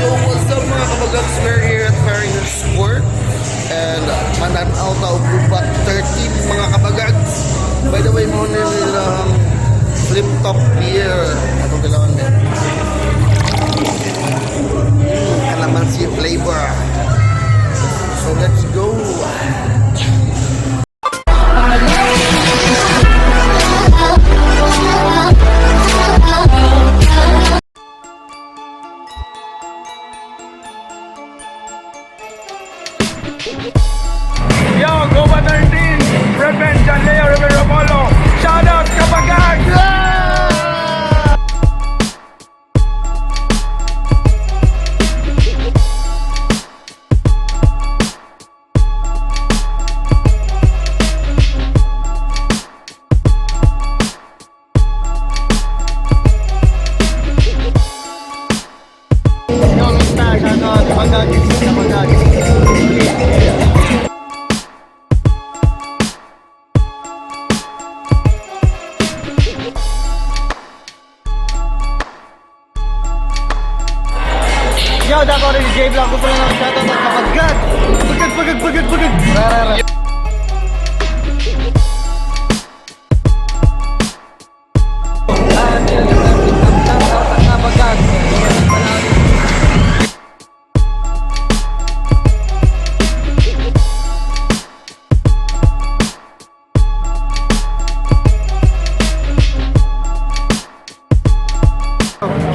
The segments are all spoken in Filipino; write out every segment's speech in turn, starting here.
Yo, what's up mga kabagats? We're here at Mariners Court and mananaw na ubat 13 mga kabagats. By the way, muna nilang flip top beer. Ano kailangan din? Calamansi flavor. So let's go. Yo, Goba 13, Revenge and Leo Rivero Polo. Shout out Kapagag! Yo, Mista, shout out Kapagag. Kapagag. Yo, dapat rin si J-Vlog ko pala ng shoutout at kapagad! Pagad! Rara.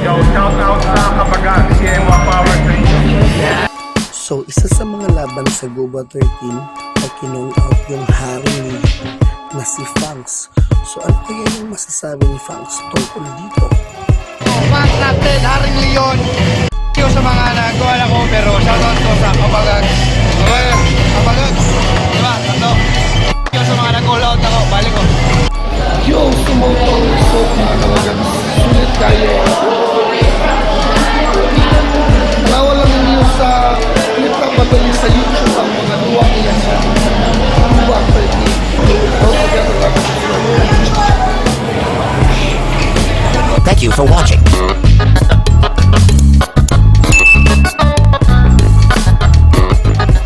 Yo, shout out sa Kapagag, CMA Power Train. So, isa sa mga laban sa Goba 13 ay kinong out yung hari na si Fangs. So, ano kaya yung masasabi ni Fangs tungkol dito? Fans natin, Haring Leon. Thank you sa mga nagawa na cover. Shoutout ko sa Kapagag. Kapagag. Diba? Tatlo. Thank you sa mga nag-all out ako. Balik ko. Yo, sumutong resort mga kawagan. Sulit kayo. Nawal lang ninyo sa clip na madali sa YouTube ang mga duwa niya sa Goba 13. Don't forget to like and subscribe. Thank you for watching.